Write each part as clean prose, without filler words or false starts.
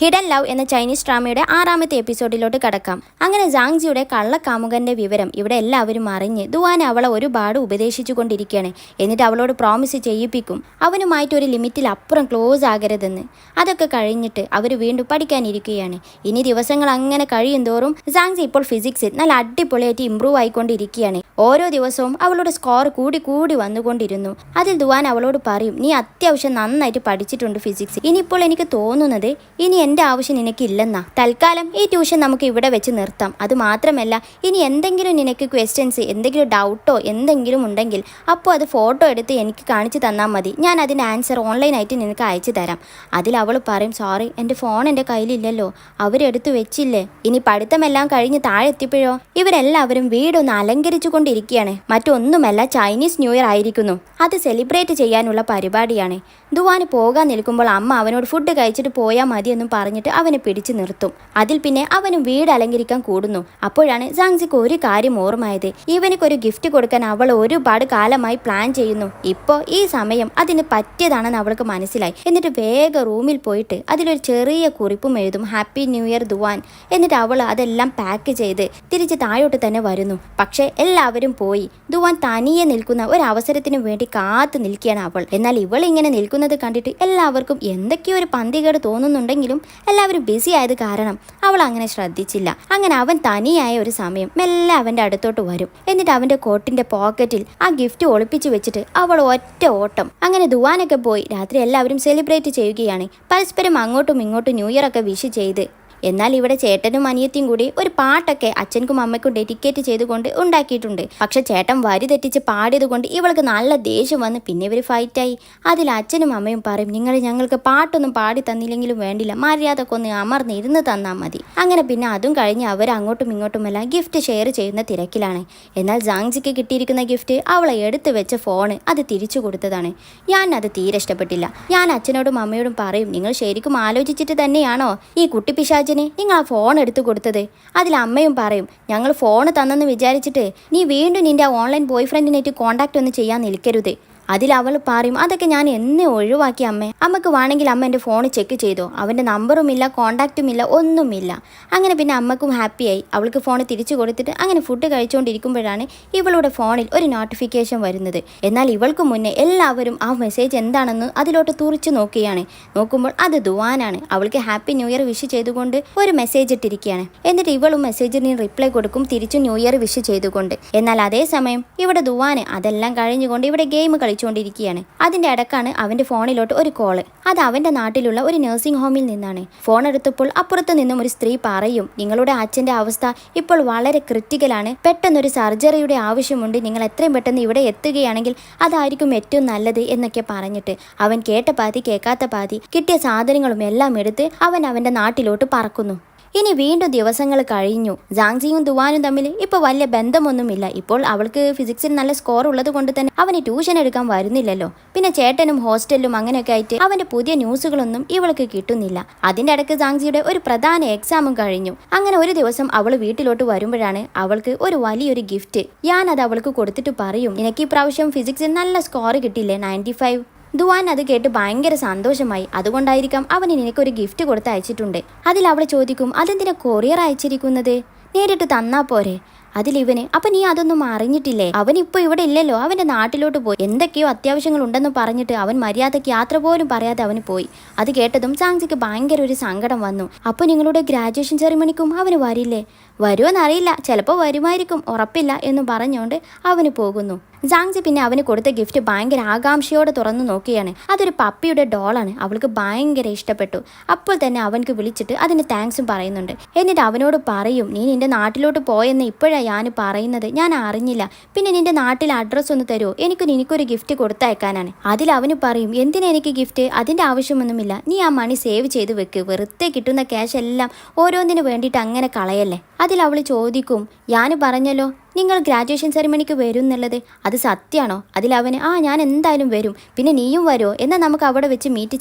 Hidden love എന്ന Chinese ഡ്രാമയുടെ 6ാമത്തെ എപ്പിസോഡിലോട്ട് കടക്കാം. അങ്ങനെ ജാങ്ജിയുടെ കള്ളക്കാമുകന്റെ വിവരം ഇവിടെ എല്ലാവരും അറിഞ്ഞ് ദുവാനെ അവളെ ഒരുപാട് ഉപദേശിച്ചു കൊണ്ടിരിക്കുകയാണ്. എന്നിട്ട് അവളോട് പ്രോമിസ് ചെയ്യിപ്പിക്കും അവനുമായിട്ട് ഒരു ലിമിറ്റിൽ അപ്പുറം ക്ലോസ് ആകരുതെന്ന്. അതൊക്കെ കഴിഞ്ഞിട്ട് അവർ വീണ്ടും പഠിക്കാനിരിക്കുകയാണ്. ഇനി ദിവസങ്ങൾ അങ്ങനെ കഴിയും തോറും ജാങ്ജി ഇപ്പോൾ ഫിസിക്സിൽ നല്ല അടിപൊളിയായിട്ട് ഇമ്പ്രൂവ് ആയിക്കൊണ്ടിരിക്കുകയാണ്. ഓരോ ദിവസവും അവളുടെ സ്കോർ കൂടി കൂടി വന്നുകൊണ്ടിരുന്നു. അതിൽ ദുവാൻ അവളോട് പറയും, നീ അത്യാവശ്യം നന്നായിട്ട് പഠിച്ചിട്ടുണ്ട് ഫിസിക്സ്. ഇനിയിപ്പോൾ എനിക്ക് തോന്നുന്നത് ഇനി എൻ്റെ ആവശ്യം നിനക്കില്ലെന്നാ. തൽക്കാലം ഈ ട്യൂഷൻ നമുക്ക് ഇവിടെ വെച്ച് നിർത്താം. അത് മാത്രമല്ല, ഇനി എന്തെങ്കിലും നിനക്ക് ക്വസ്റ്റ്യൻസ്, എന്തെങ്കിലും ഡൗട്ടോ എന്തെങ്കിലും ഉണ്ടെങ്കിൽ അപ്പോൾ അത് ഫോട്ടോ എടുത്ത് എനിക്ക് കാണിച്ചു തന്നാൽ മതി. ഞാൻ അതിൻ്റെ ആൻസർ ഓൺലൈനായിട്ട് നിനക്ക് അയച്ചു തരാം. അതിൽ അവൾ പറയും, സോറി എൻ്റെ ഫോൺ എൻ്റെ കയ്യിലില്ലല്ലോ, അവരെടുത്ത് വെച്ചില്ലേ. ഇനി പഠിത്തമെല്ലാം കഴിഞ്ഞ് താഴെ എത്തിയപ്പോഴോ ഇവരെല്ലാവരും വീടൊന്ന് അലങ്കരിച്ചു കൊണ്ടിരിക്കുകയാണ്. മറ്റൊന്നുമല്ല, ചൈനീസ് ന്യൂ ഇയർ ആയിരിക്കുന്നു. അത് സെലിബ്രേറ്റ് ചെയ്യാനുള്ള പരിപാടിയാണ്. ദുവാന് പോകാൻ നിൽക്കുമ്പോൾ അമ്മ അവനോട് ഫുഡ് കഴിച്ചിട്ട് പോയാൽ മതിയെന്നും പറഞ്ഞിട്ട് അവനെ പിടിച്ചു നിർത്തും. അതിൽ പിന്നെ അവനും വീട് അലങ്കരിക്കാൻ കൂടുന്നു. അപ്പോഴാണ് ജാങ്ജിക്ക് ഒരു കാര്യം ഓർമ്മയായത്. ഇവനക്കൊരു ഗിഫ്റ്റ് കൊടുക്കാൻ അവൾ ഒരുപാട് കാലമായി പ്ലാൻ ചെയ്യുന്നു. ഇപ്പോൾ ഈ സമയം അതിന് പറ്റിയതാണെന്ന് അവൾക്ക് മനസ്സിലായി. എന്നിട്ട് വേഗം റൂമിൽ പോയിട്ട് അതിലൊരു ചെറിയ കുറിപ്പും എഴുതും, ഹാപ്പി ന്യൂ ഇയർ ദുവാൻ. എന്നിട്ട് അവൾ അതെല്ലാം പാക്ക് ചെയ്ത് തിരിച്ച് താഴോട്ട് തന്നെ വരുന്നു. പക്ഷേ എല്ലാവരും പോയി. ദുവാൻ തനിയെ നിൽക്കുന്ന ഒരു അവസരത്തിനു വേണ്ടി കാത്തു നിൽക്കുകയാണ് അവൾ. എന്നാൽ ഇവൾ ഇങ്ങനെ നിൽക്കുന്നത് കണ്ടിട്ട് എല്ലാവർക്കും എന്തൊക്കെയോ ഒരു പന്തികേട് തോന്നുന്നുണ്ടെങ്കിലും എല്ലാവരും ബിസി ആയത് കാരണം അവൾ അങ്ങനെ ശ്രദ്ധിച്ചില്ല. അങ്ങനെ അവൻ തനിയായ ഒരു സമയം മെല്ലെ അവൻ്റെ അടുത്തോട്ട് വരും. എന്നിട്ട് അവൻ്റെ കോട്ടിൻ്റെ പോക്കറ്റിൽ ആ ഗിഫ്റ്റ് ഒളിപ്പിച്ചു വെച്ചിട്ട് അവൾ ഒറ്റ ഓട്ടം. അങ്ങനെ ദുവാനൊക്കെ പോയി രാത്രി എല്ലാവരും സെലിബ്രേറ്റ് ചെയ്യുകയാണ്. പരസ്പരം അങ്ങോട്ടും ഇങ്ങോട്ടും ന്യൂ ഇയർ ഒക്കെ വിഷ് ചെയ്ത്. എന്നാൽ ഇവിടെ ചേട്ടനും അനിയത്തിയും കൂടി ഒരു പാട്ടൊക്കെ അച്ഛനും അമ്മയ്ക്കും ഡെഡിക്കേറ്റ് ചെയ്തുകൊണ്ട് ഉണ്ടാക്കിയിട്ടുണ്ട്. പക്ഷെ ചേട്ടൻ വരി തെറ്റിച്ച് പാടിയത് കൊണ്ട് ഇവൾക്ക് നല്ല ദേഷ്യം വന്ന് പിന്നെ ഇവർ ഫൈറ്റായി. അതിൽ അച്ഛനും അമ്മയും പറയും, നിങ്ങൾ ഞങ്ങൾക്ക് പാട്ടൊന്നും പാടി തന്നില്ലെങ്കിലും വേണ്ടില്ല, മര്യാദക്കൊന്ന് അമർന്നിരുന്ന് തന്നാൽ മതി. അങ്ങനെ പിന്നെ അതും കഴിഞ്ഞ് അവർ അങ്ങോട്ടും ഇങ്ങോട്ടുമെല്ലാം ഗിഫ്റ്റ് ഷെയർ ചെയ്യുന്ന തിരക്കിലാണ്. എന്നാൽ ജാങ്ജിക്ക് കിട്ടിയിരിക്കുന്ന ഗിഫ്റ്റ് അവളെ എടുത്തു വെച്ച ഫോണ് അത് തിരിച്ചു കൊടുത്തതാണ്. ഞാൻ അത് തീരെ ഇഷ്ടപ്പെട്ടില്ല. ഞാൻ അച്ഛനോടും അമ്മയോടും പറയും, നിങ്ങൾ ശരിക്കും ആലോചിച്ചിട്ട് തന്നെയാണോ ഈ കുട്ടിപ്പിശാച് നിങ്ങൾ ആ ഫോൺ എടുത്തു കൊടുത്തത്? അതിൽ അമ്മയും പറയും, ഞങ്ങൾ ഫോൺ തന്നെന്ന് വിചാരിച്ചിട്ട് നീ വീണ്ടും നിന്റെ ഓൺലൈൻ ബോയ് ഫ്രണ്ടിനായിട്ട് കോൺടാക്ട് ഒന്നും ചെയ്യാൻ നിൽക്കരുത്. അതിൽ അവൾ പറയും, അതൊക്കെ ഞാൻ എന്നെ ഒഴിവാക്കി അമ്മേ. അമ്മക്ക് വേണമെങ്കിൽ അമ്മ എൻ്റെ ഫോൺ ചെക്ക് ചെയ്തോ, അവൻ്റെ നമ്പറുമില്ല കോൺടാക്റ്റുമില്ല ഒന്നുമില്ല. അങ്ങനെ പിന്നെ അമ്മക്കും ഹാപ്പിയായി. അവൾക്ക് ഫോൺ തിരിച്ചു കൊടുത്തിട്ട് അങ്ങനെ ഫുഡ് കഴിച്ചുകൊണ്ടിരിക്കുമ്പോഴാണ് ഇവളുടെ ഫോണിൽ ഒരു നോട്ടിഫിക്കേഷൻ വരുന്നത്. എന്നാൽ ഇവൾക്ക് മുന്നേ എല്ലാവരും ആ മെസ്സേജ് എന്താണെന്ന് അതിലോട്ട് തുറിച്ചു നോക്കുകയാണ്. നോക്കുമ്പോൾ അത് ദുവാനാണ്. അവൾക്ക് ഹാപ്പി ന്യൂ ഇയർ വിഷ് ചെയ്തുകൊണ്ട് ഒരു മെസ്സേജ് ഇട്ടിരിക്കുകയാണ്. എന്നിട്ട് ഇവളും മെസ്സേജിന് റിപ്ലൈ കൊടുക്കും, തിരിച്ചു ന്യൂ ഇയർ വിഷ് ചെയ്തുകൊണ്ട്. എന്നാൽ അതേസമയം ഇവിടെ ദുവാന് അതെല്ലാം കഴിഞ്ഞുകൊണ്ട് ഇവിടെ ഗെയിം കളിച്ചുകൊണ്ടിരിക്കുകയാണ്. അതിന്റെ ഇടക്കാണ് അവന്റെ ഫോണിലോട്ട് ഒരു കോള്. അത് അവന്റെ നാട്ടിലുള്ള ഒരു നഴ്സിംഗ് ഹോമിൽ നിന്നാണ്. ഫോൺ എടുത്തപ്പോൾ അപ്പുറത്ത് നിന്നും ഒരു സ്ത്രീ പറയും, നിങ്ങളുടെ അച്ഛന്റെ അവസ്ഥ ഇപ്പോൾ വളരെ ക്രിട്ടിക്കലാണ്, പെട്ടെന്നൊരു സർജറിയുടെ ആവശ്യമുണ്ട്, നിങ്ങൾ എത്രയും പെട്ടെന്ന് ഇവിടെ എത്തുകയാണെങ്കിൽ അതായിരിക്കും ഏറ്റവും നല്ലത് എന്നൊക്കെ പറഞ്ഞിട്ട് അവൻ കേട്ട പാതി കേൾക്കാത്ത പാതി കിട്ടിയ സാധനങ്ങളും എല്ലാം എടുത്ത് അവൻ അവന്റെ നാട്ടിലോട്ട് പറക്കുന്നു. ഇനി വീണ്ടും ദിവസങ്ങൾ കഴിഞ്ഞു. ജാങ്ജിയും ദുവാനും തമ്മിൽ ഇപ്പോൾ വലിയ ബന്ധമൊന്നുമില്ല. ഇപ്പോൾ അവൾക്ക് ഫിസിക്സിൽ നല്ല സ്കോർ ഉള്ളത് കൊണ്ട് തന്നെ അവന് ട്യൂഷൻ എടുക്കാൻ വരുന്നില്ലല്ലോ. പിന്നെ ചേട്ടനും ഹോസ്റ്റലിലും അങ്ങനെയൊക്കെ ആയിട്ട് അവന്റെ പുതിയ ന്യൂസുകളൊന്നും ഇവൾക്ക് കിട്ടുന്നില്ല. അതിൻ്റെ ഇടയ്ക്ക് ജാങ്ജിയുടെ ഒരു പ്രധാന എക്സാമും കഴിഞ്ഞു. അങ്ങനെ ഒരു ദിവസം അവൾ വീട്ടിലോട്ട് വരുമ്പോഴാണ് അവൾക്ക് ഒരു വലിയൊരു ഗിഫ്റ്റ്. ഞാനത് അവൾക്ക് കൊടുത്തിട്ട് പറയും, നിനക്ക് ഈ പ്രാവശ്യം ഫിസിക്സിൽ നല്ല സ്കോർ കിട്ടില്ലേ, 95. ദുവാൻ അത് കേട്ട് ഭയങ്കര സന്തോഷമായി. അതുകൊണ്ടായിരിക്കാം അവന് നിനക്കൊരു ഗിഫ്റ്റ് കൊടുത്ത് അയച്ചിട്ടുണ്ട്. അതിൽ അവൾ ചോദിക്കും, അതെന്തിനാ കൊറിയർ അയച്ചിരിക്കുന്നത്, നേരിട്ട് തന്നാ പോരെ? അതിലിവന്, അപ്പൊ നീ അതൊന്നും അറിഞ്ഞിട്ടില്ലേ, അവനിപ്പോൾ ഇവിടെ ഇല്ലല്ലോ, അവന്റെ നാട്ടിലോട്ട് പോയി, എന്തൊക്കെയോ അത്യാവശ്യങ്ങൾ ഉണ്ടെന്ന് പറഞ്ഞിട്ട് അവൻ മര്യാദയ്ക്ക് യാത്ര പോലും പറയാതെ അവന് പോയി. അത് കേട്ടതും ജാങ്ജിക്ക് ഭയങ്കര ഒരു സങ്കടം വന്നു. അപ്പോൾ നിങ്ങളുടെ ഗ്രാജുവേഷൻ സെറിമണിക്കും അവന് വരില്ലേ? വരുമെന്നറിയില്ല, ചിലപ്പോൾ വരുമായിരിക്കും, ഉറപ്പില്ല എന്ന് പറഞ്ഞുകൊണ്ട് അവന് പോകുന്നു. ജാങ്ജി പിന്നെ അവന് കൊടുത്ത ഗിഫ്റ്റ് ഭയങ്കര ആകാംക്ഷയോടെ തുറന്നു നോക്കുകയാണ്. അതൊരു പപ്പിയുടെ ഡോളാണ്. അവൾക്ക് ഭയങ്കര ഇഷ്ടപ്പെട്ടു. അപ്പോൾ തന്നെ അവൻക്ക് വിളിച്ചിട്ട് അതിന് താങ്ക്സും പറയുന്നുണ്ട്. എന്നിട്ട് അവനോട് പറയും, നീ നിന്റെ നാട്ടിലോട്ട് പോയെന്ന് ഇപ്പോഴാണ് ഞാൻ പറയുന്നത്, ഞാൻ അറിഞ്ഞില്ല. പിന്നെ നിന്റെ നാട്ടിലെ അഡ്രസ്സ് ഒന്ന് തരുമോ, എനിക്കൊരു ഗിഫ്റ്റ് കൊടുത്തയക്കാനാണ്. അതിൽ അവന് പറയും, എന്തിനാ എനിക്ക് ഗിഫ്റ്റ്, അതിൻ്റെ ആവശ്യമൊന്നുമില്ല, നീ ആ മണി സേവ് ചെയ്ത് വെക്ക്, വെറുതെ കിട്ടുന്ന ക്യാഷ് എല്ലാം ഓരോന്നിന് വേണ്ടിയിട്ട് അങ്ങനെ കളയല്ലേ. അതിൽ അവൾ ചോദിക്കും, ഞാൻ പറഞ്ഞല്ലോ നിങ്ങൾ ഗ്രാജുവേഷൻ സെറിമണിക്ക് വരും എന്നുള്ളത്, അത് സത്യമാണോ? അതിലവന്, ഞാൻ എന്തായാലും വരും, പിന്നെ നീയും വരുമോ, എന്നാൽ നമുക്ക് അവിടെ വെച്ച് മീറ്റ്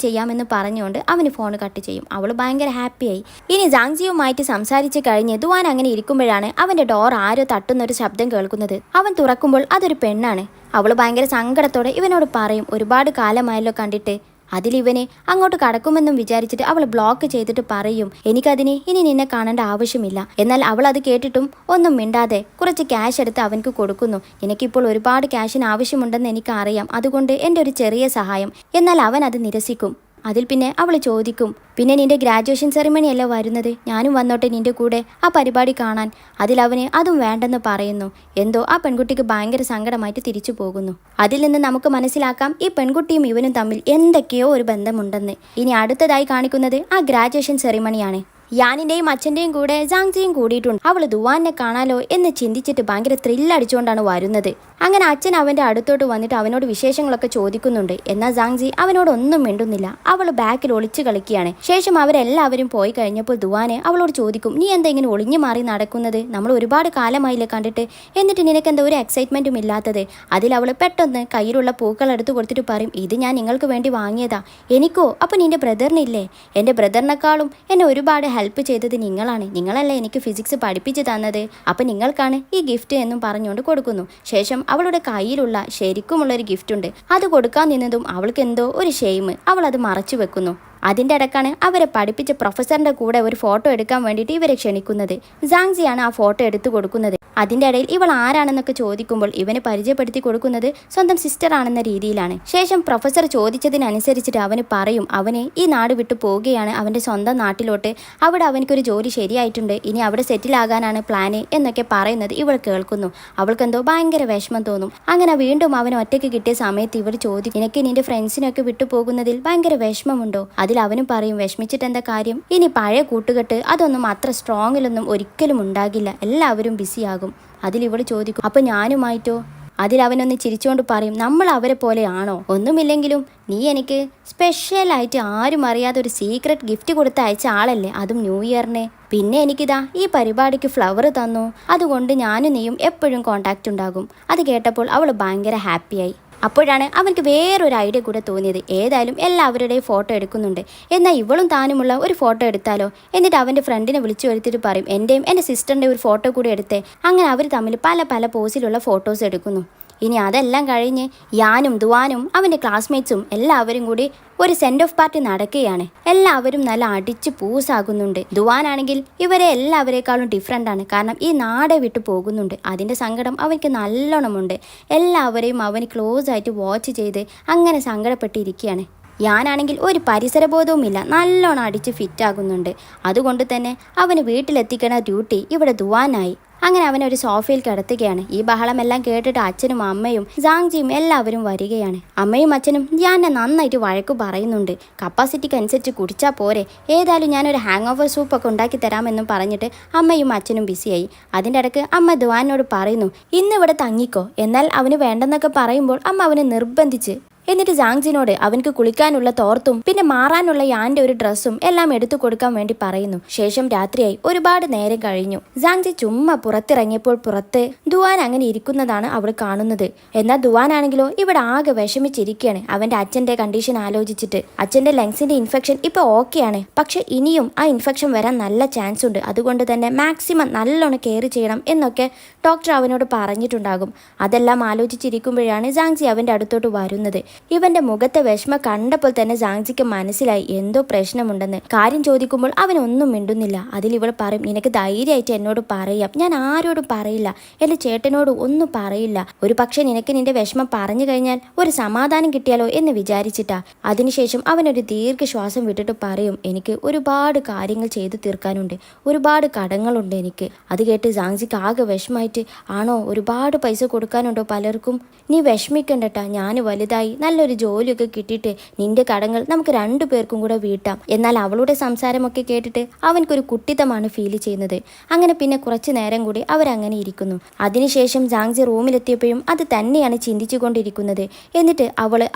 ചെയ്യാമെന്ന് പറഞ്ഞുകൊണ്ട് അവന് ഫോൺ കട്ട് ചെയ്യും. അവൾ ഭയങ്കര ഹാപ്പിയായി. ഇനി ജാങ്ജിയുമായിട്ട് സംസാരിച്ച് കഴിഞ്ഞ് ദുവാൻ അങ്ങനെ ഇരിക്കുമ്പോഴാണ് അവൻ്റെ ഡോർ ആരോ തട്ടുന്നൊരു ശബ്ദം കേൾക്കുന്നത്. അവൻ തുറക്കുമ്പോൾ അതൊരു പെണ്ണാണ്. അവൾ ഭയങ്കര സങ്കടത്തോടെ ഇവനോട് പറയും, ഒരുപാട് കാലമായല്ലോ കണ്ടിട്ട്, അതിലിവന് അങ്ങോട്ട് കടക്കുമെന്നും വിചാരിച്ചിട്ട് അവൾ ബ്ലോക്ക് ചെയ്തിട്ട് പറയും, എനിക്കതിന് ഇനി നിന്നെ കാണേണ്ട ആവശ്യമില്ല. എന്നാൽ അവൾ അത് കേട്ടിട്ടും ഒന്നും മിണ്ടാതെ കുറച്ച് ക്യാഷ് എടുത്ത് അവനക്ക് കൊടുക്കുന്നു. എനിക്കിപ്പോൾ ഒരുപാട് ക്യാഷിന് ആവശ്യമുണ്ടെന്ന് എനിക്കറിയാം, അതുകൊണ്ട് എൻ്റെ ഒരു ചെറിയ സഹായം. എന്നാൽ അവൻ അത് നിരസിക്കും. അതിൽ പിന്നെ അവൾ ചോദിക്കും, പിന്നെ നിന്റെ ഗ്രാജുവേഷൻ സെറിമണി അല്ലേ വരുന്നത്, ഞാനും വന്നോട്ടെ നിന്റെ കൂടെ ആ പരിപാടി കാണാൻ. അതിലവന് അതും വേണ്ടെന്ന് പറയുന്നു. എന്തോ ആ പെൺകുട്ടിക്ക് ഭയങ്കര സങ്കടമായിട്ട് തിരിച്ചു പോകുന്നു. അതിൽ നിന്ന് നമുക്ക് മനസ്സിലാക്കാം ഈ പെൺകുട്ടിയും ഇവനും തമ്മിൽ എന്തൊക്കെയോ ഒരു ബന്ധമുണ്ടെന്ന്. ഇനി അടുത്തതായി കാണിക്കുന്നത് ആ ഗ്രാജുവേഷൻ സെറിമണിയാണ്. യാനിന്റെയും അച്ഛൻ്റെയും കൂടെ ജാങ്ജിയും കൂടിയിട്ടുണ്ട്. അവൾ ദുവാനെ കാണാലോ എന്ന് ചിന്തിച്ചിട്ട് ഭയങ്കര ത്രില്ലടിച്ചുകൊണ്ടാണ് വരുന്നത്. അങ്ങനെ അച്ഛൻ അവൻ്റെ അടുത്തോട്ട് വന്നിട്ട് അവനോട് വിശേഷങ്ങളൊക്കെ ചോദിക്കുന്നുണ്ട്. എന്നാൽ ജാങ്ജി അവനോട് ഒന്നും മിണ്ടുന്നില്ല. അവൾ ബാക്കിൽ ഒളിച്ചു കളിക്കുകയാണ്. ശേഷം അവരെല്ലാവരും പോയി കഴിഞ്ഞപ്പോൾ ദുവാനെ അവളോട് ചോദിക്കും, നീ എന്താ ഇങ്ങനെ ഒളിഞ്ഞു മാറി നടക്കുന്നത്, നമ്മൾ ഒരുപാട് കാലമായില്ലേ കണ്ടിട്ട്, എന്നിട്ട് നിനക്ക് എന്താ ഒരു എക്സൈറ്റ്മെൻറ്റും ഇല്ലാത്തത്. അതിൽ അവൾ പെട്ടെന്ന് കയ്യിലുള്ള പൂക്കൾ എടുത്തു കൊടുത്തിട്ട് പറയും, ഇത് ഞാൻ നിങ്ങൾക്ക് വേണ്ടി വാങ്ങിയതാ. എനിക്കോ? അപ്പം നിന്റെ ബ്രദറിനില്ലേ? എൻ്റെ ബ്രദറിനെക്കാളും എന്നെ ഒരുപാട് ഹെൽപ്പ് ചെയ്തത് നിങ്ങളാണ്. നിങ്ങളല്ലേ എനിക്ക് ഫിസിക്സ് പഠിപ്പിച്ചു തന്നത്. അപ്പം നിങ്ങൾക്കാണ് ഈ ഗിഫ്റ്റ് എന്നും പറഞ്ഞുകൊണ്ട് കൊടുക്കുന്നു. ശേഷം അവളുടെ കയ്യിലുള്ള ശരിക്കുമുള്ളൊരു ഗിഫ്റ്റ് ഉണ്ട്. അത് കൊടുക്കാൻ നിന്നതും അവൾക്ക് എന്തോ ഒരു ഷെയിം. അവൾ അത് മറച്ചു വെക്കുന്നു. അതിൻ്റെ ഇടക്കാണ് അവരെ പഠിപ്പിച്ച പ്രൊഫസറിൻ്റെ കൂടെ ഒരു ഫോട്ടോ എടുക്കാൻ വേണ്ടിയിട്ട് ഇവരെ ക്ഷണിക്കുന്നത്. ജാങ്ജിയാണ് ആ ഫോട്ടോ എടുത്തു കൊടുക്കുന്നത്. അതിൻ്റെ ഇടയിൽ ഇവൾ ആരാണെന്നൊക്കെ ചോദിക്കുമ്പോൾ ഇവന് പരിചയപ്പെടുത്തി കൊടുക്കുന്നത് സ്വന്തം സിസ്റ്റർ ആണെന്ന രീതിയിലാണ്. ശേഷം പ്രൊഫസർ ചോദിച്ചതിനനുസരിച്ചിട്ട് അവന് പറയും, അവന് ഈ നാട് വിട്ടു പോവുകയാണ് അവൻ്റെ സ്വന്തം നാട്ടിലോട്ട്. അവിടെ അവനക്കൊരു ജോലി ശരിയായിട്ടുണ്ട്, ഇനി അവിടെ സെറ്റിൽ ആകാനാണ് പ്ലാന് എന്നൊക്കെ പറയുന്നത് ഇവൾ കേൾക്കുന്നു. അവൾക്കെന്തോ ഭയങ്കര വിഷമം തോന്നും. അങ്ങനെ വീണ്ടും അവൻ ഒറ്റയ്ക്ക് കിട്ടിയ സമയത്ത് ഇവർ ചോദിക്കും, നിനക്ക് നിന്റെ ഫ്രണ്ട്സിനൊക്കെ വിട്ടു പോകുന്നതിൽ ഭയങ്കര വിഷമമുണ്ടോ? അതിൽ അവനും പറയും, വിഷമിച്ചിട്ട് എന്താ കാര്യം, ഇനി പഴയ കൂട്ടുകെട്ട് അതൊന്നും അത്ര സ്ട്രോങ്ങിലൊന്നും ഒരിക്കലും ഉണ്ടാകില്ല, എല്ലാവരും ബിസിയാകും. അതിലിവൾ ചോദിക്കും, അപ്പൊ ഞാനുമായിട്ടോ? അതിലവനൊന്ന് ചിരിച്ചുകൊണ്ട് പറയും, നമ്മൾ അവരെ പോലെയാണോ? ഒന്നുമില്ലെങ്കിലും നീ എനിക്ക് സ്പെഷ്യലായിട്ട് ആരും അറിയാതെ ഒരു സീക്രട്ട് ഗിഫ്റ്റ് കൊടുത്ത് അയച്ച ആളല്ലേ, അതും ന്യൂ ഇയറിന്. പിന്നെ എനിക്കിതാ ഈ പരിപാടിക്ക് ഫ്ലവർ തന്നു. അതുകൊണ്ട് ഞാനും നീയും എപ്പോഴും കോണ്ടാക്റ്റ് ഉണ്ടാകും. അത് കേട്ടപ്പോൾ അവൾ ഭയങ്കര ഹാപ്പിയായി. അപ്പോഴാണ് അവർക്ക് വേറൊരു ഐഡിയ കൂടെ തോന്നിയത്. ഏതായാലും എല്ലാവരുടെയും ഫോട്ടോ എടുക്കുന്നുണ്ട്, എന്നാൽ ഇവളും താനുമുള്ള ഒരു ഫോട്ടോ എടുത്താലോ? എന്നിട്ട് അവൻ്റെ ഫ്രണ്ടിനെ വിളിച്ചു വരുത്തിയിട്ട് പറയും, എൻ്റെയും എൻ്റെ സിസ്റ്ററിൻ്റെ ഒരു ഫോട്ടോ കൂടി എടുത്തേ. അങ്ങനെ അവർ തമ്മിൽ പല പല പോസിലുള്ള ഫോട്ടോസ് എടുക്കുന്നു. ഇനി അതെല്ലാം കഴിഞ്ഞ് യാനും ദുവാനും അവൻ്റെ ക്ലാസ്മേറ്റ്സും എല്ലാവരും കൂടി ഒരു സെൻഡ് ഓഫ് പാർട്ടി നടക്കുകയാണ്. എല്ലാവരും നല്ല അടിച്ച് പൂസാകുന്നുണ്ട്. ദുവാനാണെങ്കിൽ ഇവരെ എല്ലാവരേക്കാളും ഡിഫറെൻ്റ് ആണ്. കാരണം ഈ നാടെ വിട്ടു പോകുന്നുണ്ട്. അതിൻ്റെ സങ്കടം അവർക്ക് നല്ലോണമുണ്ട്. എല്ലാവരെയും അവന് ക്ലോസ് ആയിട്ട് വാച്ച് ചെയ്ത് അങ്ങനെ സങ്കടപ്പെട്ടിരിക്കുകയാണ്. ഞാനാണെങ്കിൽ ഒരു പരിസരബോധവും ഇല്ല, നല്ലോണം അടിച്ച് ഫിറ്റാകുന്നുണ്ട്. അതുകൊണ്ട് തന്നെ അവന് വീട്ടിലെത്തിക്കണ ഡ്യൂട്ടി ഇവിടെ ദുവാനായി. അങ്ങനെ അവനൊരു സോഫയിൽ കിടത്തുകയാണ്. ഈ ബഹളമെല്ലാം കേട്ടിട്ട് അച്ഛനും അമ്മയും ജാങ്ജിയും എല്ലാവരും വരികയാണ്. അമ്മയും അച്ഛനും ഞാനെ നന്നായിട്ട് വഴക്കു പറയുന്നുണ്ട്. കപ്പാസിറ്റിക്ക് അനുസരിച്ച് കുടിച്ചാൽ പോരെ, ഏതായാലും ഞാനൊരു ഹാങ് ഓവർ സൂപ്പൊക്കെ ഉണ്ടാക്കി തരാമെന്നും പറഞ്ഞിട്ട് അമ്മയും അച്ഛനും ബിസിയായി. അതിൻ്റെ ഇടയ്ക്ക് അമ്മ ദുവാനോട് പറയുന്നു, ഇന്നിവിടെ തങ്ങിക്കോ. എന്നാൽ അവന് വേണ്ടെന്നൊക്കെ പറയുമ്പോൾ അമ്മ അവനെ നിർബന്ധിച്ച്. എന്നിട്ട് ജാങ്ജിനോട് അവൻക്ക് കുളിക്കാനുള്ള തോർത്തും പിന്നെ മാറാനുള്ള യാന്റെ ഒരു ഡ്രസ്സും എല്ലാം എടുത്തു കൊടുക്കാൻ വേണ്ടി പറയുന്നു. ശേഷം രാത്രിയായി. ഒരുപാട് നേരം കഴിഞ്ഞു. ജാങ്ജി ചുമ്മാ പുറത്തിറങ്ങിയപ്പോൾ പുറത്ത് ദുവാൻ അങ്ങനെ ഇരിക്കുന്നതാണ് അവൾ കാണുന്നത്. എന്നാൽ ദുവാനാണെങ്കിലോ ഇവിടെ ആകെ വിഷമിച്ചിരിക്കുകയാണ്. അവന്റെ അച്ഛന്റെ കണ്ടീഷൻ ആലോചിച്ചിട്ട്. അച്ഛന്റെ ലങ്സിന്റെ ഇൻഫെക്ഷൻ ഇപ്പൊ ഓക്കെയാണ്, പക്ഷെ ഇനിയും ആ ഇൻഫെക്ഷൻ വരാൻ നല്ല ചാൻസ് ഉണ്ട്. അതുകൊണ്ട് തന്നെ മാക്സിമം നല്ലോണം കെയർ ചെയ്യണം എന്നൊക്കെ ഡോക്ടർ അവനോട് പറഞ്ഞിട്ടുണ്ടാകും. അതെല്ലാം ആലോചിച്ചിരിക്കുമ്പോഴാണ് ജാങ്ജി അവന്റെ അടുത്തോട്ട് വരുന്നത്. ഇവന്റെ മുഖത്തെ വിഷമം കണ്ടപ്പോൾ തന്നെ ജാങ്ജിക്ക് മനസ്സിലായി എന്തോ പ്രശ്നമുണ്ടെന്ന്. കാര്യം ചോദിക്കുമ്പോൾ അവനൊന്നും മിണ്ടുന്നില്ല. അതിൽ ഇവൾ പറയും, നിനക്ക് ധൈര്യമായിട്ട് എന്നോട് പറയാം, ഞാൻ ആരോടും പറയില്ല, എൻ്റെ ചേട്ടനോട് ഒന്നും പറയില്ല. ഒരു പക്ഷെ നിനക്ക് നിന്റെ വിഷമം പറഞ്ഞു കഴിഞ്ഞാൽ ഒരു സമാധാനം കിട്ടിയാലോ എന്ന് വിചാരിച്ചിട്ടാ. അതിനുശേഷം അവനൊരു ദീർഘശ്വാസം വിട്ടിട്ട് പറയും, എനിക്ക് ഒരുപാട് കാര്യങ്ങൾ ചെയ്തു തീർക്കാനുണ്ട്, ഒരുപാട് കടങ്ങളുണ്ട് എനിക്ക്. അത് കേട്ട് ജാങ്ജിക്ക് ആകെ വിഷമായിട്ട്, ആണോ, ഒരുപാട് പൈസ കൊടുക്കാനുണ്ടോ പലർക്കും? നീ വിഷമിക്കണ്ടട്ടാ, ഞാൻ വലുതായി നല്ലൊരു ജോലിയൊക്കെ കിട്ടിയിട്ട് നിന്റെ കടങ്ങൾ നമുക്ക് 2 പേർക്കും കൂടെ വീട്ടാം. എന്നാൽ അവളുടെ സംസാരമൊക്കെ കേട്ടിട്ട് അവൻക്കൊരു കുട്ടിത്തമാണ് ഫീൽ ചെയ്യുന്നത്. അങ്ങനെ പിന്നെ കുറച്ചു നേരം കൂടി അവരങ്ങനെ ഇരിക്കുന്നു. അതിനുശേഷം ജാങ്ജി റൂമിലെത്തിയപ്പോഴും അത് തന്നെയാണ് ചിന്തിച്ചു കൊണ്ടിരിക്കുന്നത്. എന്നിട്ട്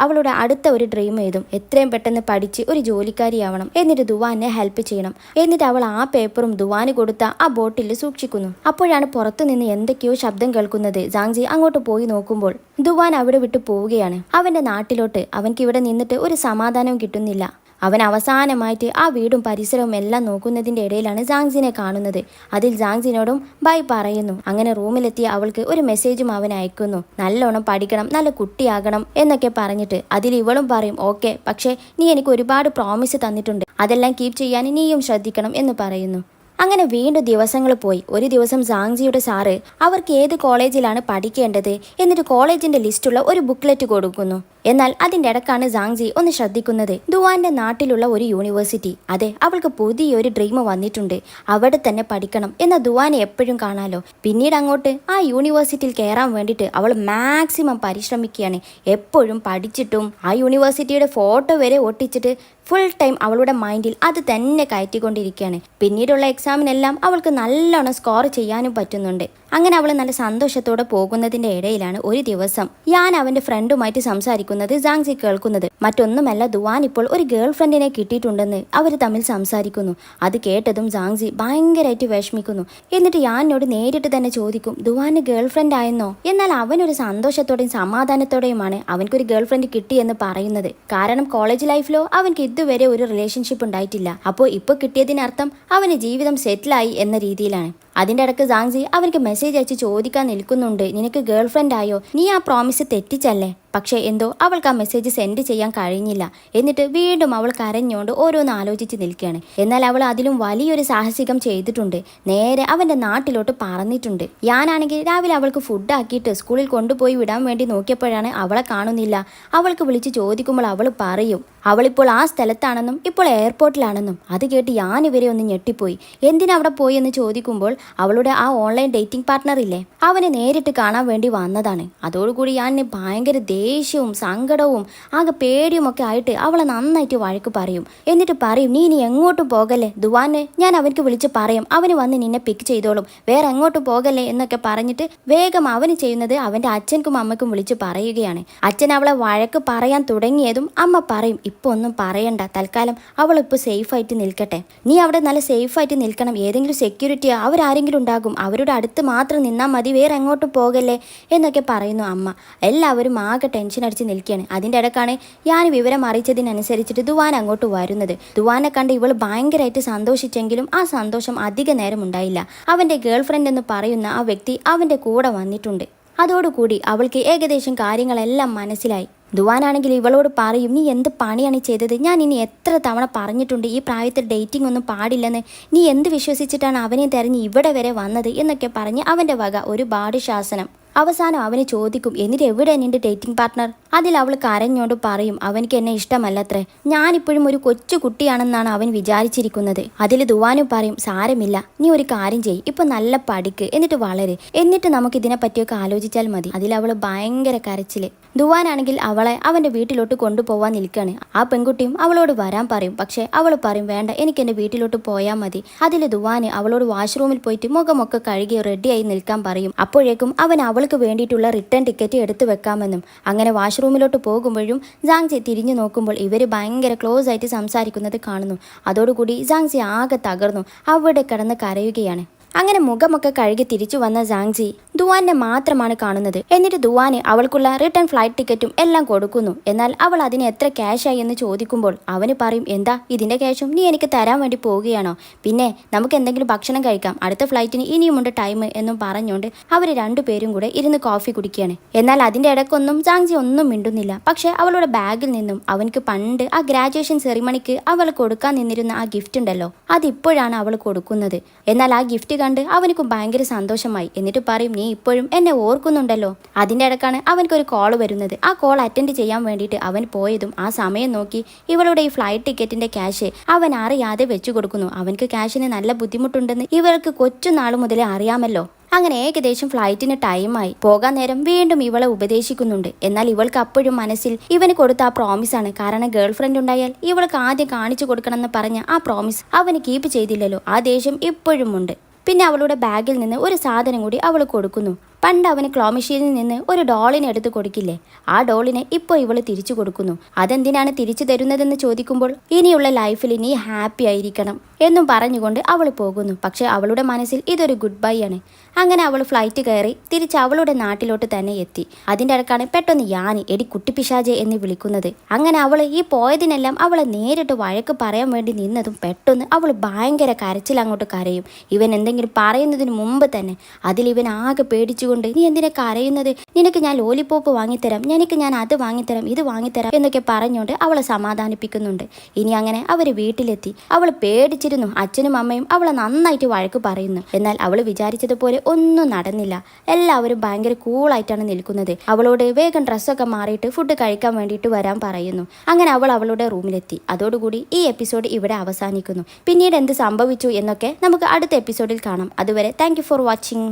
അവളുടെ അടുത്ത ഒരു ഡ്രീം എഴുതും, എത്രയും പെട്ടെന്ന് പഠിച്ച് ഒരു ജോലിക്കാരിയാവണം, എന്നിട്ട് ദുവാനെ ഹെൽപ്പ് ചെയ്യണം. എന്നിട്ട് അവൾ ആ പേപ്പറും ദുവാന് കൊടുത്ത ആ ബോട്ടിൽ സൂക്ഷിക്കുന്നു. അപ്പോഴാണ് പുറത്തുനിന്ന് എന്തൊക്കെയോ ശബ്ദം കേൾക്കുന്നത്. ജാങ്ജി അങ്ങോട്ട് പോയി നോക്കുമ്പോൾ ദുവാൻ അവിടെ വിട്ടു പോവുകയാണ് അവന്റെ നാട്ടിലോട്ട്. അവൻക്ക് ഇവിടെ നിന്നിട്ട് ഒരു സമാധാനവും കിട്ടുന്നില്ല. അവൻ അവസാനമായിട്ട് ആ വീടും പരിസരവും എല്ലാം നോക്കുന്നതിൻ്റെ ഇടയിലാണ് ജാങ്സിനെ കാണുന്നത്. അതിൽ ജാങ്സിനോടും ബൈ പറയുന്നു. അങ്ങനെ റൂമിലെത്തിയ അവൾക്ക് ഒരു മെസ്സേജും അവൻ അയക്കുന്നു. നല്ലോണം പഠിക്കണം, നല്ല കുട്ടിയാകണം എന്നൊക്കെ പറഞ്ഞിട്ട്. അതിൽ ഇവളും പറയും ഓക്കെ, പക്ഷേ നീ എനിക്ക് ഒരുപാട് പ്രോമിസ് തന്നിട്ടുണ്ട്, അതെല്ലാം കീപ്പ് ചെയ്യാൻ നീയും ശ്രദ്ധിക്കണം എന്ന് പറയുന്നു. അങ്ങനെ വീണ്ടും ദിവസങ്ങൾ പോയി. ഒരു ദിവസം ജാങ്ജിയുടെ സാറ് അവർക്ക് ഏത് കോളേജിലാണ് പഠിക്കേണ്ടത് എന്നിട്ട് കോളേജിന്റെ ലിസ്റ്റുള്ള ഒരു ബുക്ക്ലെറ്റ് കൊടുക്കുന്നു. എന്നാൽ അതിൻ്റെ ഇടക്കാണ് ജാങ്ജി ഒന്ന് ശ്രദ്ധിക്കുന്നത്. ദുവാന്റെ നാട്ടിലുള്ള ഒരു യൂണിവേഴ്സിറ്റി, അതെ, അവൾക്ക് പുതിയൊരു ഡ്രീം വന്നിട്ടുണ്ട്, അവിടെ തന്നെ പഠിക്കണം എന്ന ദുവാനെ എപ്പോഴും കാണാലോ. പിന്നീട് അങ്ങോട്ട് ആ യൂണിവേഴ്സിറ്റിയിൽ കയറാൻ വേണ്ടിയിട്ട് അവൾ മാക്സിമം പരിശ്രമിക്കുകയാണ്. എപ്പോഴും പഠിച്ചിട്ടും ആ യൂണിവേഴ്സിറ്റിയുടെ ഫോട്ടോ വരെ ഒട്ടിച്ചിട്ട് ഫുൾ ടൈം അവളുടെ മൈൻഡിൽ അത് തന്നെ കയറ്റിക്കൊണ്ടിരിക്കുകയാണ്. പിന്നീടുള്ള എക്സാമിനെല്ലാം അവൾക്ക് നല്ലോണം സ്കോർ ചെയ്യാനും പറ്റുന്നുണ്ട്. അങ്ങനെ അവൾ നല്ല സന്തോഷത്തോടെ പോകുന്നതിൻ്റെ ഇടയിലാണ് ഒരു ദിവസം ഞാൻ അവൻ്റെ ഫ്രണ്ടുമായിട്ട് സംസാരിക്കുന്നത് ജാങ്സി കേൾക്കുന്നത്. മറ്റൊന്നുമല്ല, ദുവാൻ ഇപ്പോൾ ഒരു ഗേൾ ഫ്രണ്ടിനെ കിട്ടിയിട്ടുണ്ടെന്ന് അവർ തമ്മിൽ സംസാരിക്കുന്നു. അത് കേട്ടതും ജാങ്സി ഭയങ്കരമായിട്ട് വിഷമിക്കുന്നു. എന്നിട്ട് ഞാനോട് നേരിട്ട് തന്നെ ചോദിക്കും, ദുവാന് ഗേൾ ഫ്രണ്ട് ആയെന്നോ? എന്നാൽ അവനൊരു സന്തോഷത്തോടെയും സമാധാനത്തോടെയുമാണ് അവൻക്കൊരു ഗേൾ ഫ്രണ്ട് കിട്ടിയെന്ന് പറയുന്നത്. കാരണം കോളേജ് ലൈഫിലോ അവൻക്ക് ഇതുവരെ ഒരു റിലേഷൻഷിപ്പ് ഉണ്ടായിട്ടില്ല. അപ്പോൾ ഇപ്പോൾ കിട്ടിയതിനർത്ഥം അവന് ജീവിതം സെറ്റിലായി എന്ന രീതിയിലാണ്. അതിൻ്റെ ഇടയ്ക്ക് ജാങ്സി അവർക്ക് മെസ്സേജ് അയച്ച് ചോദിക്കാൻ നിൽക്കുന്നുണ്ട്, നിനക്ക് ഗേൾ ഫ്രണ്ട് ആയോ? നീ ആ പ്രോമിസ് തെറ്റിച്ചല്ലേ? പക്ഷേ എന്തോ അവൾക്ക് ആ മെസ്സേജ് സെൻഡ് ചെയ്യാൻ കഴിഞ്ഞില്ല. എന്നിട്ട് വീണ്ടും അവൾ കരഞ്ഞുകൊണ്ട് ഓരോന്ന് ആലോചിച്ച് നിൽക്കുകയാണ്. എന്നാൽ അവൾ അതിലും വലിയൊരു സാഹസികം ചെയ്തിട്ടുണ്ട്. നേരെ അവൻ്റെ നാട്ടിലോട്ട് പറന്നിട്ടുണ്ട്. ഞാനാണെങ്കിൽ രാവിലെ അവൾക്ക് ഫുഡ് ആക്കിയിട്ട് സ്കൂളിൽ കൊണ്ടുപോയി വിടാൻ വേണ്ടി നോക്കിയപ്പോഴാണ് അവളെ കാണുന്നില്ല. അവൾക്ക് വിളിച്ച് ചോദിക്കുമ്പോൾ അവൾ പറയും അവളിപ്പോൾ ആ സ്ഥലത്താണെന്നും ഇപ്പോൾ എയർപോർട്ടിലാണെന്നും. അത് കേട്ട് ഞാൻ ഇവരെ ഒന്ന് ഞെട്ടിപ്പോയി. എന്തിനവിടെ പോയി എന്ന് ചോദിക്കുമ്പോൾ അവളുടെ ആ ഓൺലൈൻ ഡേറ്റിംഗ് പാർട്ട്ണർ ഇല്ലേ, അവനെ നേരിട്ട് കാണാൻ വേണ്ടി വന്നതാണ്. അതോടുകൂടി ഞാൻ ഭയങ്കര ദേഷ്യവും സങ്കടവും ആകെ പേടിയും ഒക്കെ ആയിട്ട് അവളെ നന്നായിട്ട് വഴക്ക് പറയും. എന്നിട്ട് പറയും, നീ ഇനി എങ്ങോട്ടും പോകല്ലേ, ദുവാനെ ഞാൻ അവനക്ക് വിളിച്ച് പറയും, അവന് വന്ന് നിന്നെ പിക്ക് ചെയ്തോളും, വേറെ എങ്ങോട്ടും പോകല്ലേ എന്നൊക്കെ പറഞ്ഞിട്ട് വേഗം അവന് ചെയ്യുന്നത് അവൻ്റെ അച്ഛനും അമ്മയ്ക്കും വിളിച്ച് പറയുകയാണ്. അച്ഛൻ അവളെ വഴക്ക് പറയാൻ തുടങ്ങിയതും അമ്മ പറയും, ഇപ്പോൾ ഒന്നും പറയണ്ട, തൽക്കാലം അവളിപ്പോൾ സേഫായിട്ട് നിൽക്കട്ടെ, നീ അവിടെ നല്ല സേഫായിട്ട് നിൽക്കണം, ഏതെങ്കിലും സെക്യൂരിറ്റി അവരാരെങ്കിലും ഉണ്ടാകും, അവരുടെ അടുത്ത് മാത്രം നിന്നാൽ മതി, വേറെ എങ്ങോട്ടും പോകല്ലേ എന്നൊക്കെ പറയുന്നു അമ്മ. എല്ലാവരും ആകെ ടെൻഷൻ അടിച്ച് നിൽക്കുകയാണ്. അതിൻ്റെ ഇടക്കാണ് ഞാൻ വിവരം അറിയിച്ചതിനനുസരിച്ചിട്ട് ദുവാൻ അങ്ങോട്ട് വരുന്നത്. ദുവാനെ കണ്ട് ഇവൾ ഭയങ്കരമായിട്ട് സന്തോഷിച്ചെങ്കിലും ആ സന്തോഷം അധിക നേരം ഉണ്ടായില്ല. അവൻ്റെ ഗേൾ ഫ്രണ്ട് എന്ന് പറയുന്ന ആ വ്യക്തി അവൻ്റെ കൂടെ വന്നിട്ടുണ്ട്. അതോടുകൂടി അവൾക്ക് ഏകദേശം കാര്യങ്ങളെല്ലാം മനസ്സിലായി. ദുവാനാണെങ്കിൽ ഇവളോട് പറയും, നീ എന്ത് പണിയാണ് ചെയ്തത്? ഞാൻ ഇനി എത്ര തവണ പറഞ്ഞിട്ടുണ്ട് ഈ പ്രായത്തിൽ ഡേറ്റിംഗ് ഒന്നും പാടില്ലെന്ന്, നീ എന്ത് വിശ്വസിച്ചിട്ടാണ് അവനെ തെരഞ്ഞ് ഇവിടെ വരെ വന്നത് എന്നൊക്കെ പറഞ്ഞ് അവൻ്റെ വക ഒരുപാട് ശാസനം. അവസാനം അവന് ചോദിക്കും, എന്നിട്ട് എവിടെ നിന്റെ ഡേറ്റിംഗ് പാർട്ട്ണർ? അതിൽ അവൾ കരഞ്ഞോണ്ട് പറയും, അവനിക്ക് എന്നെ ഇഷ്ടമല്ലത്രേ, ഞാനിപ്പോഴും ഒരു കൊച്ചു കുട്ടിയാണെന്നാണ് അവൻ വിചാരിച്ചിരിക്കുന്നത്. അതിൽ ദുവാനും പറയും, സാരമില്ല, നീ ഒരു കാര്യം ചെയ്യ്, ഇപ്പൊ നല്ല പഠിക്ക്, എന്നിട്ട് വളര്, എന്നിട്ട് നമുക്ക് ഇതിനെ പറ്റിയൊക്കെ ആലോചിച്ചാൽ മതി. അതിൽ അവൾ ഭയങ്കര കരച്ചില്. ദുവാനാണെങ്കിൽ അവളെ അവൻ്റെ വീട്ടിലോട്ട് കൊണ്ടുപോകാൻ നിൽക്കുകയാണ്. ആ പെൺകുട്ടിയും അവളോട് വരാൻ പറയും. പക്ഷേ അവൾ പറയും, വേണ്ട, എനിക്ക് എൻ്റെ വീട്ടിലോട്ട് പോയാൽ മതി. അതിൽ ദുവാന് അവളോട് വാഷ്റൂമിൽ പോയിട്ട് മുഖമൊക്കെ കഴുകി റെഡിയായി നിൽക്കാൻ പറയും. അപ്പോഴേക്കും അവൻ അവൾക്ക് വേണ്ടിയിട്ടുള്ള റിട്ടേൺ ടിക്കറ്റ് എടുത്തു വെക്കാമെന്നും. അങ്ങനെ വാഷ്റൂമിലോട്ട് പോകുമ്പോഴും ജാങ്സി തിരിഞ്ഞു നോക്കുമ്പോൾ ഇവർ ഭയങ്കര ക്ലോസ് ആയിട്ട് സംസാരിക്കുന്നത് കാണുന്നു. അതോടുകൂടി ജാങ്സി ആകെ തകർന്നു അവിടെ കിടന്ന് കരയുകയാണ്. അങ്ങനെ മുഖമൊക്കെ കഴുകി തിരിച്ചു വന്ന ജാങ്സി ദുവാനെ മാത്രമാണ് കാണുന്നത്. എന്നിട്ട് ദുവാന് അവൾക്കുള്ള റിട്ടേൺ ഫ്ലൈറ്റ് ടിക്കറ്റും എല്ലാം കൊടുക്കുന്നു. എന്നാൽ അവൾ അതിന് എത്ര ക്യാഷായി എന്ന് ചോദിക്കുമ്പോൾ അവന് പറയും, എന്താ ഇതിൻ്റെ ക്യാഷും നീ എനിക്ക് തരാൻ വേണ്ടി പോവുകയാണോ? പിന്നെ നമുക്ക് എന്തെങ്കിലും ഭക്ഷണം കഴിക്കാം, അടുത്ത ഫ്ലൈറ്റിന് ഇനിയുമുണ്ട് ടൈം എന്നും പറഞ്ഞുകൊണ്ട് അവർ രണ്ടുപേരും കൂടെ ഇരുന്ന് കോഫി കുടിക്കുകയാണ്. എന്നാൽ അതിൻ്റെ ഇടയ്ക്കൊന്നും ജാങ്സി ഒന്നും മിണ്ടുന്നില്ല. പക്ഷേ അവളുടെ ബാഗിൽ നിന്നും അവനക്ക് പണ്ട് ആ ഗ്രാജുവേഷൻ സെറിമണിക്ക് അവൾ കൊടുക്കാൻ നിന്നിരുന്ന ആ ഗിഫ്റ്റ് ഉണ്ടല്ലോ, അതിപ്പോഴാണ് അവൾ കൊടുക്കുന്നത്. എന്നാൽ ആ ഗിഫ്റ്റ് കണ്ട് അവനക്കും ഭയങ്കര സന്തോഷമായി. എന്നിട്ട് പറയും, നീ ഇപ്പോഴും എന്നെ ഓർക്കുന്നുണ്ടല്ലോ. അതിൻ്റെ ഇടക്കാണ് അവനക്കൊരു കോൾ വരുന്നത്. ആ കോൾ അറ്റൻഡ് ചെയ്യാൻ വേണ്ടിയിട്ട് അവൻ പോയതും ആ സമയം നോക്കി ഇവളുടെ ഈ ഫ്ലൈറ്റ് ടിക്കറ്റിന്റെ ക്യാഷ് അവൻ അറിയാതെ വെച്ചു കൊടുക്കുന്നു. അവനക്ക് ക്യാഷിന് നല്ല ബുദ്ധിമുട്ടുണ്ടെന്ന് ഇവർക്ക് കൊച്ചുനാൾ മുതലേ അറിയാമല്ലോ. അങ്ങനെ ഏകദേശം ഫ്ലൈറ്റിന് ടൈമായി. പോകാൻ നേരം വീണ്ടും ഇവളെ ഉപദേശിക്കുന്നുണ്ട്. എന്നാൽ ഇവൾക്ക് അപ്പോഴും മനസ്സിൽ ഇവന് കൊടുത്ത ആ പ്രോമിസാണ്. കാരണം ഗേൾ ഫ്രണ്ട് ഉണ്ടായാൽ ഇവൾക്ക് ആദ്യം കാണിച്ചു കൊടുക്കണമെന്ന് പറഞ്ഞ ആ പ്രോമിസ് അവന് കീപ്പ് ചെയ്തില്ലല്ലോ. ആ ദേഷ്യം ഇപ്പോഴും ഉണ്ട്. പിന്നെ അവളുടെ ബാഗിൽ നിന്ന് ഒരു സാധനം കൂടി അവൾ കൊടുക്കുന്നു. പണ്ട് അവന് ക്ലോ മെഷീനിൽ നിന്ന് ഒരു ഡോളിനെ എടുത്ത് കൊടുക്കില്ലേ, ആ ഡോളിനെ ഇപ്പോൾ ഇവള് തിരിച്ചു കൊടുക്കുന്നു. അതെന്തിനാണ് തിരിച്ചു തരുന്നതെന്ന് ചോദിക്കുമ്പോൾ ഇനിയുള്ള ലൈഫിൽ നീ ഹാപ്പി ആയിരിക്കണം എന്നും പറഞ്ഞുകൊണ്ട് അവൾ പോകുന്നു. പക്ഷെ അവളുടെ മനസ്സിൽ ഇതൊരു ഗുഡ് ബൈ ആണ്. അങ്ങനെ അവൾ ഫ്ലൈറ്റ് കയറി തിരിച്ച് അവളുടെ നാട്ടിലോട്ട് തന്നെ എത്തി. അതിൻ്റെ ഇടക്കാണ് പെട്ടെന്ന് യാനി എടി കുട്ടിപ്പിശാചെ എന്ന് വിളിക്കുന്നത്. അങ്ങനെ അവൾ ഈ പോയതിനെല്ലാം അവളെ നേരിട്ട് വഴക്ക് പറയാൻ വേണ്ടി നിന്നതും പെട്ടെന്ന് അവൾ ഭയങ്കര കരച്ചിൽ അങ്ങോട്ട് കരയും. ഇവൻ എന്തെങ്കിലും പറയുന്നതിന് മുമ്പ് തന്നെ അതിലിവൻ ആകെ പേടിച്ചുകൊണ്ട് നീ എന്തിനാ കരയുന്നത്, നിനക്ക് ഞാൻ ലോലിപ്പോപ്പ് വാങ്ങിത്തരാം, ഞാൻ അത് വാങ്ങിത്തരാം, ഇത് വാങ്ങിത്തരാം എന്നൊക്കെ പറഞ്ഞുകൊണ്ട് അവളെ സമാധാനിപ്പിക്കുന്നുണ്ട്. ഇനി അങ്ങനെ അവർ വീട്ടിലെത്തി. അവൾ പേടിച്ചിരുന്നു. അച്ഛനും അമ്മയും അവളെ നന്നായിട്ട് വഴക്ക് പറയുന്നു. എന്നാൽ അവൾ വിചാരിച്ചതുപോലെ ഒന്നും നടന്നില്ല. എല്ലാവരും ഭയങ്കര കൂളായിട്ടാണ് നിൽക്കുന്നത്. അവളോട് വേഗം ഡ്രസ്സൊക്കെ മാറിയിട്ട് ഫുഡ് കഴിക്കാൻ വേണ്ടിയിട്ട് വരാൻ പറയുന്നു. അങ്ങനെ അവൾ അവളുടെ റൂമിലെത്തി. അതോടുകൂടി ഈ എപ്പിസോഡ് ഇവിടെ അവസാനിക്കുന്നു. പിന്നീട് എന്ത് സംഭവിച്ചു എന്നൊക്കെ നമുക്ക് അടുത്ത എപ്പിസോഡിൽ കാണാം. അതുവരെ താങ്ക് യു ഫോർ വാച്ചിങ്.